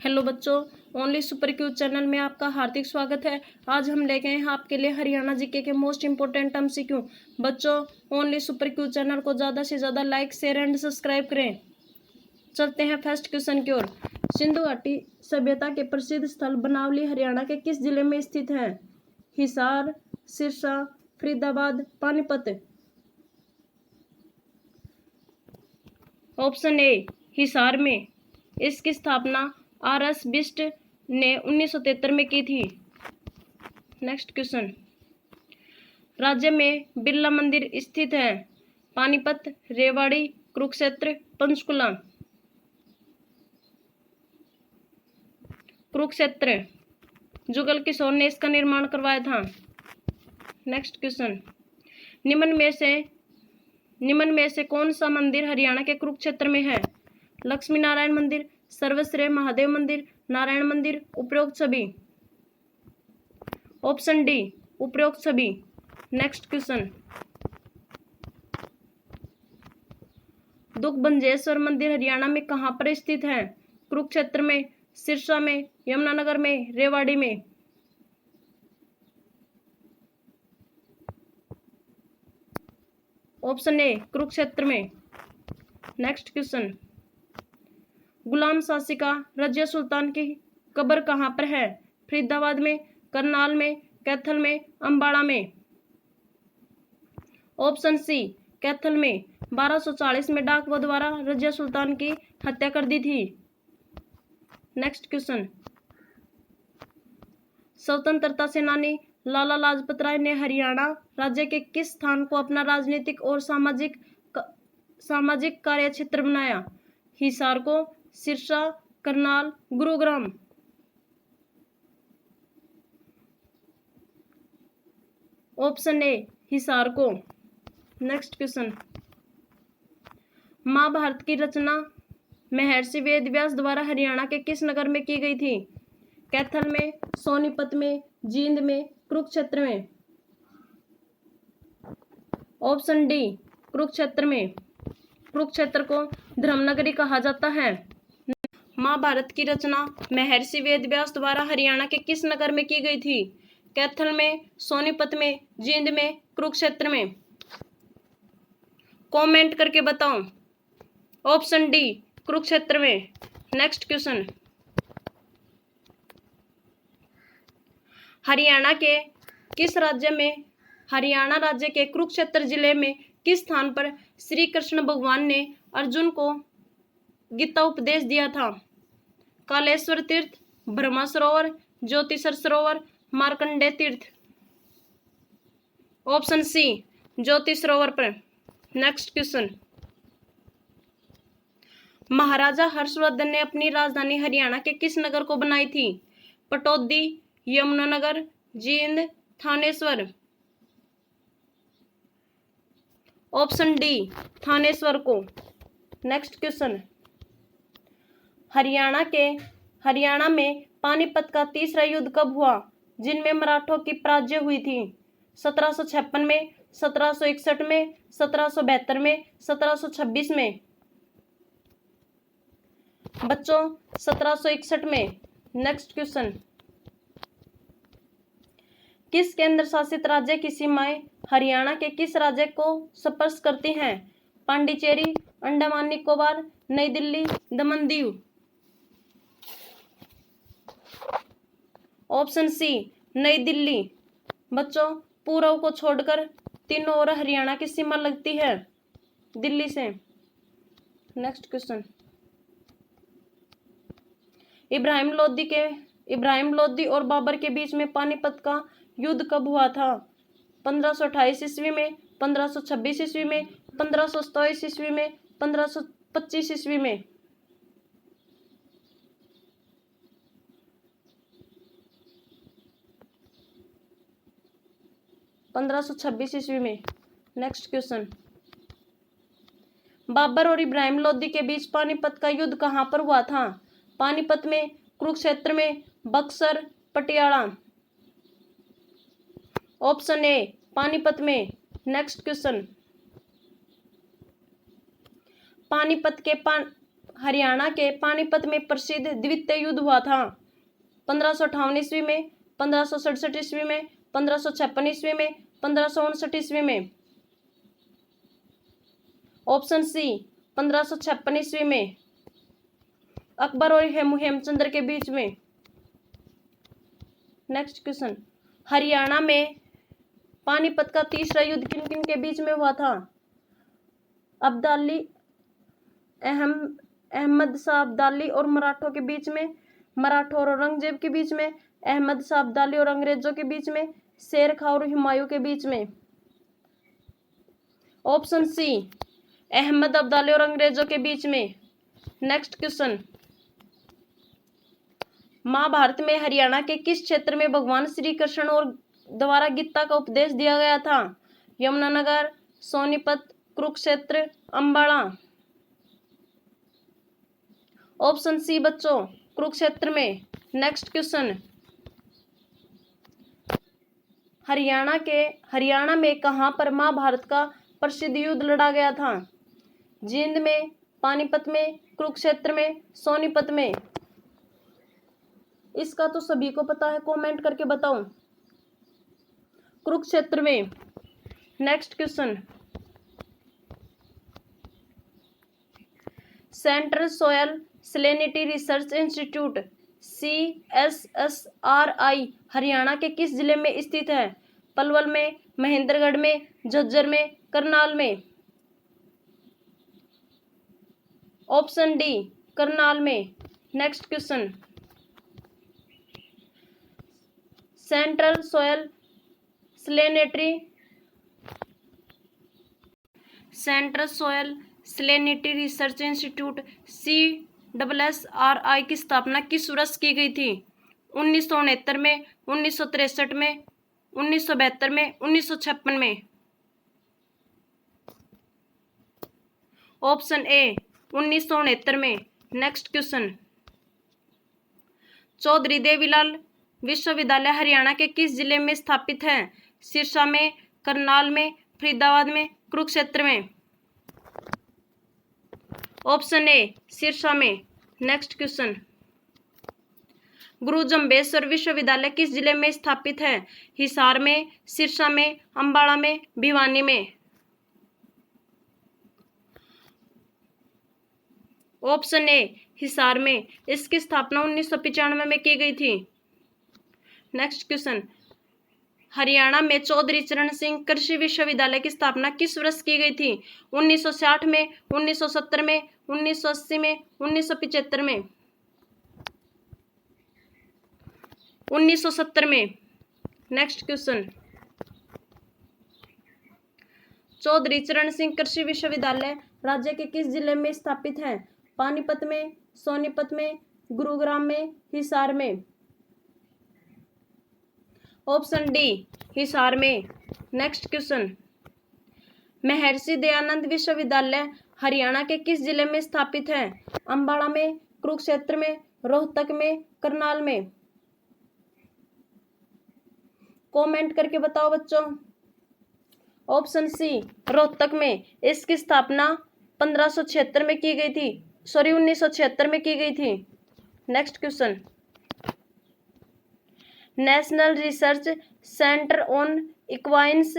Hello बच्चों, only super cues channel में आपका हार्दिक स्वागत है। आज हम लेके आए हैं आपके लिए हरियाणा जीके के मोस्ट इंपोर्टेंट एमसीक्यू। बच्चों, ओनली सुपर क्यूज चैनल को ज़्यादा से ज़्यादा लाइक, शेयर एंड सब्सक्राइब करें। चलते हैं फर्स्ट क्वेश्चन की ओर। सिंधु घाटी सभ्यता के प्रसिद्ध स्थल बनावली हरियाणा के किस जिले में स्थित है? हिसार, सिरसा, फरीदाबाद, पानीपत। ऑप्शन ए हिसार में। इसकी स्थापना आर.एस. बिष्ट ने 1973 में की थी। Next question. राज्य में बिरला मंदिर स्थित है? पानीपत, रेवाड़ी, कुरुक्षेत्र, पंचकुला। कुरुक्षेत्र। जुगल किशोर ने इसका निर्माण करवाया था। Next question. निम्न में से कौन सा मंदिर हरियाणा के कुरुक्षेत्र में है? लक्ष्मी नारायण मंदिर, सर्वश्रेय महादेव मंदिर, नारायण मंदिर, उपरोक्त सभी। ऑप्शन डी उपरोक्त सभी। Next question. दुखभंजेश्वर मंदिर हरियाणा में कहाँ पर स्थित है? कुरुक्षेत्र में, सिरसा में, यमुनानगर में, रेवाड़ी में। ऑप्शन ए कुरुक्षेत्र में। Next question. गुलाम शासिका रजिया सुल्तान की कब्र कहाँ पर है? फरीदाबाद में, करनाल में, कैथल में, अम्बाड़ा में। ऑप्शन सी कैथल में। 1240 में डाकू द्वारा रजिया सुल्तान की हत्या कर दी थी। Next question. स्वतंत्रता सेनानी लाला लाजपत राय ने हरियाणा राज्य के किस स्थान को अपना राजनीतिक और सामाजिक कार्य क्षेत्र बनाया? हिसार को, सिरसा, करनाल, गुरुग्राम। ऑप्शन ए हिसार को। Next question. महाभारत की रचना महर्षि वेद व्यास द्वारा हरियाणा के किस नगर में की गई थी? कैथल में, सोनीपत में, जींद में, कुरुक्षेत्र में। ऑप्शन डी कुरुक्षेत्र में। कुरुक्षेत्र को धर्मनगरी कहा जाता है। महाभारत की रचना महर्षि वेद व्यास द्वारा हरियाणा के किस नगर में की गई थी? कैथल में, सोनीपत में, जींद में, कुरुक्षेत्र में। कमेंट करके बताओ। ऑप्शन डी कुरुक्षेत्र में। Next question. हरियाणा राज्य के कुरुक्षेत्र जिले में किस स्थान पर श्री कृष्ण भगवान ने अर्जुन को गीता उपदेश दिया था? कालेश्वर तीर्थ, ब्रह्मा सरोवर, ज्योतिषर सरोवर, मार्कंडेय तीर्थ। ऑप्शन सी ज्योति सरोवर पर। Next question. महाराजा हर्षवर्धन ने अपनी राजधानी हरियाणा के किस नगर को बनाई थी? पटौदी, यमुनानगर, जींद, थानेश्वर। ऑप्शन डी थानेश्वर को। Next question. हरियाणा में पानीपत का तीसरा युद्ध कब हुआ, जिनमें मराठों की पराजय हुई थी? 1756 में, 1761 में, 1772 में, 1726 में। बच्चों 1761 में। Next question. किस केंद्र शासित राज्य की सीमाएं हरियाणा के किस राज्य को स्पर्श करती हैं? पांडिचेरी, अंडमान निकोबार, नई दिल्ली, दमन दीव। ऑप्शन सी नई दिल्ली। बच्चों पूर्व को छोड़कर तीनों ओर हरियाणा की सीमा लगती है दिल्ली से। Next question. इब्राहिम लोदी और बाबर के बीच में पानीपत का युद्ध कब हुआ था? 1528 ईस्वी में, 1526 ईस्वी में, 1527 ईस्वी में, 1525 ईस्वी में। ईस्वी में। Next question. बाबर और इब्राहिम लोदी के बीच पानीपत का युद्ध कहां पर हुआ था? पानीपत में, कुरुक्षेत्र में, बक्सर, पटियाला। ऑप्शन ए पानीपत में। Next question. हरियाणा के पानीपत में प्रसिद्ध द्वितीय युद्ध हुआ था? 1558 ईस्वी में, 1567 ईस्वी में, 1556 ईस्वी में, 1559 ईस्वी में? ऑप्शन सी 1556 ईस्वी में, अकबर और हेमचंद्र के बीच में। नेक्स्ट क्वेश्चन, हरियाणा में पानीपत का तीसरा युद्ध किन किन के बीच में हुआ था? अब्दाली, अहमद शाह अब्दाली और मराठों के बीच में, मराठों और औरंगजेब के बीच में, अहमद शाह अब्दाली और अंग्रेजों के बीच में, शेर खां और हुमायूं के बीच में? ऑप्शन सी अहमद अब्दाली और अंग्रेजों के बीच में। नेक्स्ट क्वेश्चन, महाभारत में हरियाणा के किस क्षेत्र में भगवान श्री कृष्ण और द्वारा गीता का उपदेश दिया गया था? यमुनानगर, सोनीपत, कुरुक्षेत्र, अंबाला? ऑप्शन सी बच्चों कुरुक्षेत्र में। नेक्स्ट क्वेश्चन, हरियाणा में कहां पर महाभारत का प्रसिद्ध युद्ध लड़ा गया था? जींद में, पानीपत में, कुरुक्षेत्र में, सोनीपत में? इसका तो सभी को पता है, कमेंट करके बताओ। कुरुक्षेत्र में। Next question, central soil salinity research institute CSSRI Haryana के किस जिले में स्थित है? पलवल में, महेंद्रगढ़ में, झज्जर में, करनाल में? ऑप्शन डी करनाल में। Next question, central soil salinity research institute CSSRI की स्थापना किस वर्ष की गई थी? 1969 में, 1963 में, 1972 में, 1956 में? ऑप्शन ए 1969 में। नेक्स्ट क्वेश्चन, चौधरी देवीलाल विश्वविद्यालय हरियाणा के किस जिले में स्थापित है? सिरसा में, करनाल में, फरीदाबाद में, कुरुक्षेत्र में? ऑप्शन ए सिरसा में। नेक्स्ट क्वेश्चन, गुरु जम्बेश्वर विश्वविद्यालय किस जिले में स्थापित है? हिसार में, सिरसा में, अंबाला में, भिवानी में? ऑप्शन ए हिसार में। इसकी स्थापना 1995 में की गई थी। नेक्स्ट क्वेश्चन, हरियाणा में चौधरी चरण सिंह कृषि विश्वविद्यालय की स्थापना किस वर्ष की गई थी? 1960 में, 1970 में, 1980 में, 1975 में? 1970 में। नेक्स्ट क्वेश्चन, चौधरी चरण सिंह कृषि विश्वविद्यालय राज्य के किस जिले में स्थापित है? पानीपत में, सोनीपत में, गुरुग्राम में, हिसार में? ऑप्शन डी हिसार में। नेक्स्ट क्वेश्चन, महर्षि दयानंद विश्वविद्यालय हरियाणा के किस जिले में स्थापित है? अंबाला में, कुरुक्षेत्र में, रोहतक में, करनाल में? कमेंट करके बताओ बच्चों। ऑप्शन सी रोहतक में। इसकी स्थापना 1576 में की गई थी, 1976 में की गई थी। Next question, national research centre on equines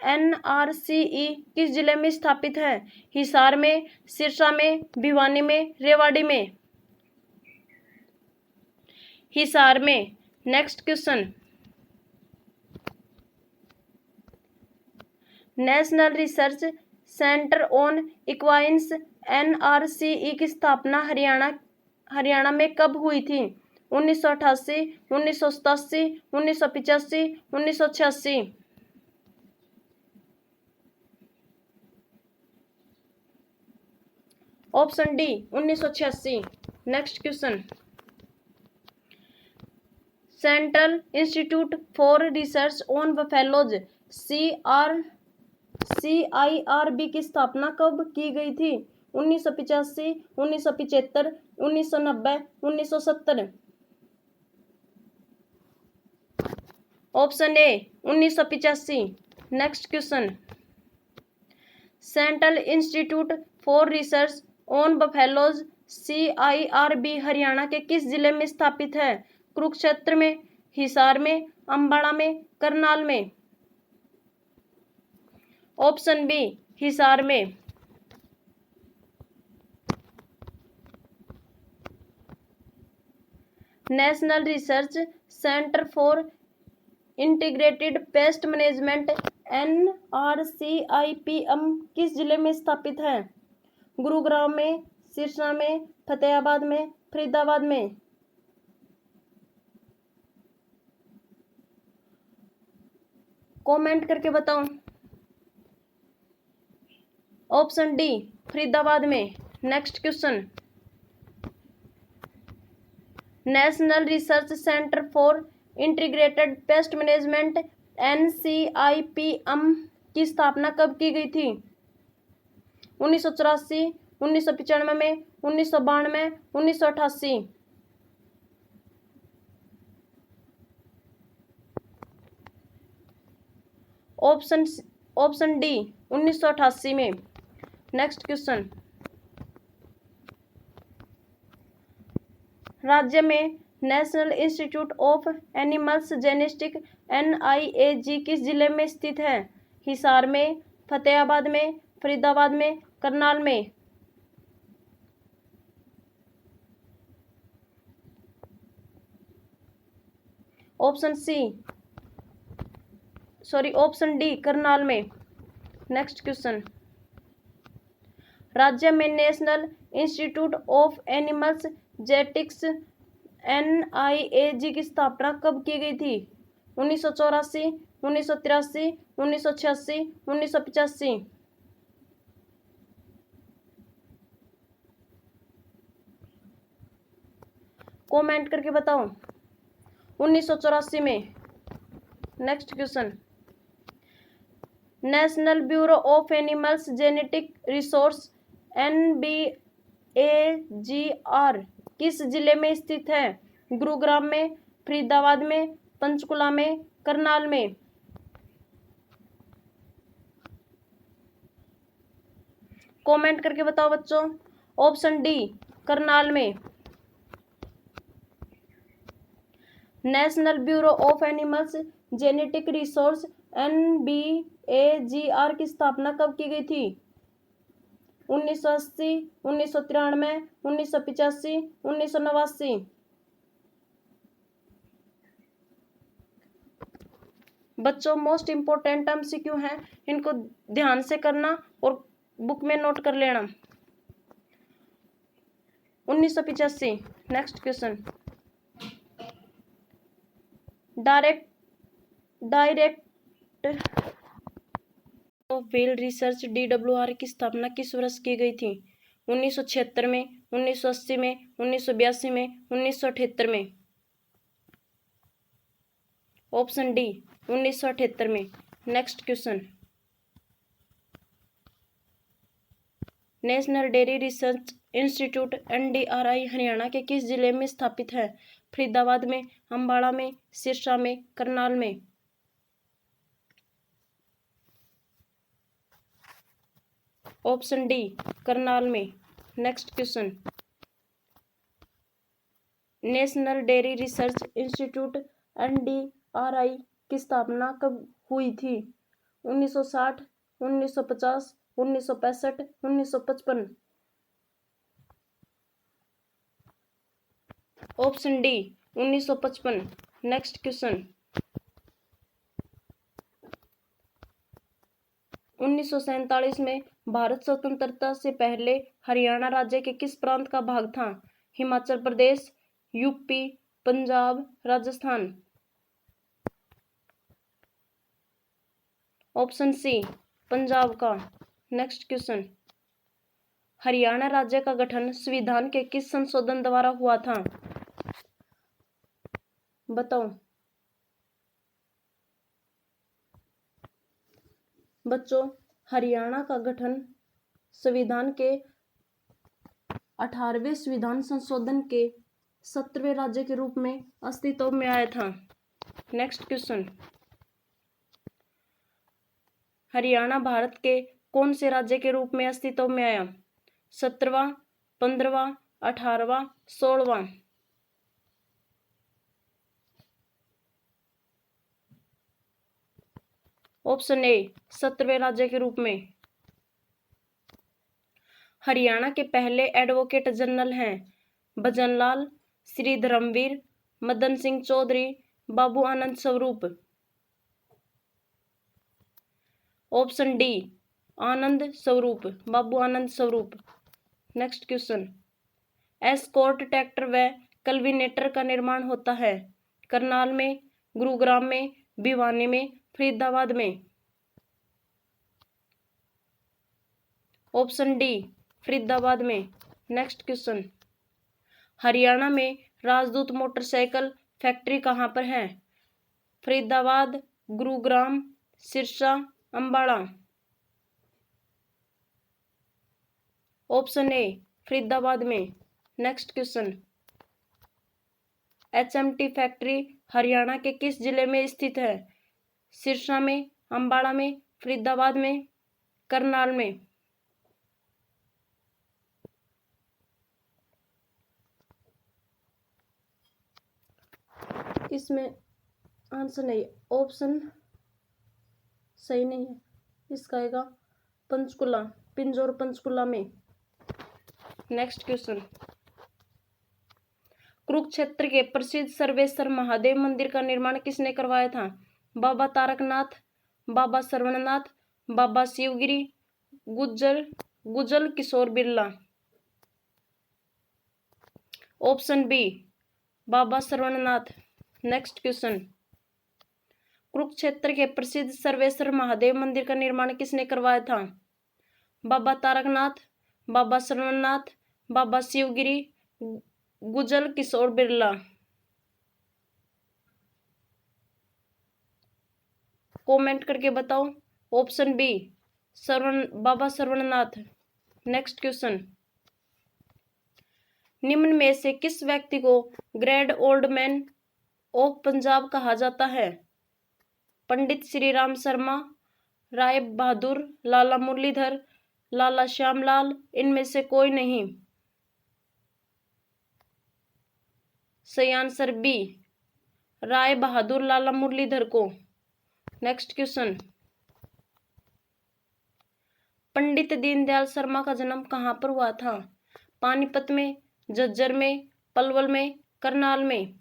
NRCE किस जिले में स्थापित है? हिसार में, सिरसा में, भिवानी में, रेवाड़ी में? हिसार में। Next question, national research centre on equines NRCE की स्थापना हरियाणा में कब हुई थी? 1988, 1987, 1985, 1986? Option D 1986। Next question, central institute for research on buffaloes CIRB की स्थापना कब की गई थी? 1985, 1975, 1990, 1970? Option A 1985। Next question, central institute for research on buffaloes CIRB Haryana के किस जिले में स्थापित है? कुरुक्षेत्र में, हिसार में, अंबाला में, करनाल में? ऑप्शन बी, हिसार में। National research centre for integrated pest management NRCIPM किस जिले में स्थापित है? गुरुग्राम में, सिरसा में, फतेहाबाद में, फरीदाबाद में? कमेंट करके बताओ। ऑप्शन डी, फरीदाबाद में। Next question, national research centre for integrated pest management NCIPM की स्थापना कब की गई थी? 1984, 1995 में, 1992, 1988? ऑप्शन डी, 1988 में। नेक्स्ट क्वेश्चन, राज्य में national institute of animals genetics NIAG किस जिले में स्थित है? हिसार में, फतेहाबाद में, फरीदाबाद में, करनाल में? ऑप्शन डी, करनाल में। नेक्स्ट क्वेश्चन, राज्य में national institute of animals genetics NIAG की स्थापना कब की गई थी? 1984, 1983, 1986, 1985? कमेंट करके बताओ। 1984 में। Next question, national bureau of animals genetic resource NBAGR किस जिले में स्थित है? गुरुग्राम में, फरीदाबाद में, पंचकुला में, करनाल में? कमेंट करके बताओ बच्चों। ऑप्शन डी, करनाल में। National bureau of animals genetic resource NBAGR की स्थापना कब की गई थी? 1980, 1993, 1985, 1989? बच्चों मोस्ट इम्पोर्टेंट MCQ हैं, इनको ध्यान से करना और बुक में नोट कर लेना। 1985। Next question, direct field research DWR की स्थापना किस वर्ष की गई थी? 1976 में, 1980 में, 1982 में, 1978 में? ऑप्शन डी, 1978 में। Next question, national dairy research institute NDRI Haryana के किस जिले में स्थापित है? फरीदाबाद में, अंबाला में, सिरसा में, करनाल में? ऑप्शन डी, करनाल में। Next question, national dairy research institute NDRI की स्थापना कब हुई थी? 1960, 1950, 1965, 1955? Option D, 1955। नेक्स्ट क्वेश्चन, 1947 में भारत स्वतंत्रता से पहले हरियाणा राज्य के किस प्रांत का भाग था? Himachal Pradesh, UP, Punjab, Rajasthan? Option C, Punjab का। नेक्स्ट क्वेश्चन, हरियाणा राज्य का गठन संविधान के किस संशोधन द्वारा हुआ था? बताओ बच्चों, हरियाणा का गठन संविधान के 18वें संविधान संशोधन के 17वें राज्य के रूप में अस्तित्व में आया था। नेक्स्ट क्वेश्चन, हरियाणा भारत के कौन से राज्य के रूप में अस्तित्व में आया? 17वां, 15वां, 18वां 16वां। ऑप्शन ए 17वें राज्य के रूप में। हरियाणा के पहले एडवोकेट जनरल हैं भजनलाल, श्री धर्मवीर, मदन सिंह चौधरी, बाबू आनंद स्वरूप। ऑप्शन डी आनंद स्वरूप, बाबू आनंद स्वरूप। नेक्स्ट क्वेश्चन, एस्कॉर्ट ट्रैक्टर व कल्वीनेटर का निर्माण होता है करनाल में, गुरुग्राम में, भिवानी में, फरीदाबाद में। ऑप्शन डी फरीदाबाद में। नेक्स्ट क्वेश्चन, हरियाणा में राजदूत मोटरसाइकिल फैक्ट्री कहाँ पर है? फरीदाबाद, गुरुग्राम, सिरसा, अंबाला। ऑप्शन ए फरीदाबाद में। Next question, HMT factory Haryana के किस जिले में स्थित है? सिरसा में, अंबाला में, फरीदाबाद में, करनाल में। इसमें आंसर नहीं, ऑप्शन सही नहीं है, इसका आएगा पंचकुला, पिंजौर पंचकुला में। नेक्स्ट क्वेश्चन, कुरुक्षेत्र के प्रसिद्ध सर्वेश्वर महादेव मंदिर का निर्माण किसने करवाया था? बाबा तारकनाथ, बाबा सरवणनाथ, बाबा शिवगिरी, गुजल किशोर बिरला। ऑप्शन बी बाबा सरवणनाथ। नेक्स्ट क्वेश्चन, कुरुक्षेत्र के प्रसिद्ध सर्वेश्वर महादेव मंदिर का निर्माण किसने करवाया था? बाबा तारकनाथ, बाबा सरवणनाथ, बाबा शिवगिरी, गुजल किशोर बिरला। कमेंट करके बताओ। ऑप्शन बी बाबा सरवणनाथ। नेक्स्ट क्वेश्चन, निम्न में से किस व्यक्ति को great old man of Punjab कहा जाता है? पंडित श्री राम शर्मा, राय बहादुर, लाला मुरलीधर, लाला श्यामलाल, इनमें से कोई नहीं। सही आंसर बी राय बहादुर लाला मुरलीधर को। नेक्स्ट क्वेश्चन, पंडित दीनदयाल शर्मा का जन्म कहाँ पर हुआ था? पानीपत में, झज्जर में, पलवल में, करनाल में।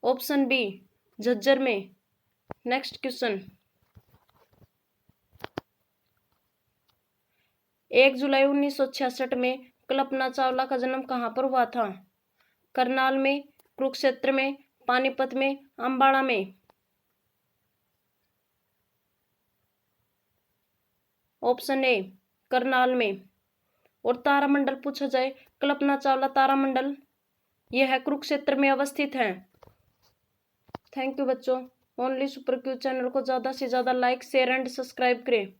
ऑप्शन बी झज्जर में। नेक्स्ट क्वेश्चन, 1 जुलाई 1966 में कल्पना चावला का जन्म कहाँ पर हुआ था? करनाल में, कुरुक्षेत्र में, पानीपत में, अंबाला में। ऑप्शन ए करनाल में। और तारामंडल पूछा जाए, कल्पना चावला तारामंडल यह है कुरुक्षेत्र में अवस्थित है। थैंक यू बच्चों। ओनली सुपर क्यू चैनल को ज़्यादा से ज़्यादा लाइक, शेयर एंड सब्सक्राइब करें।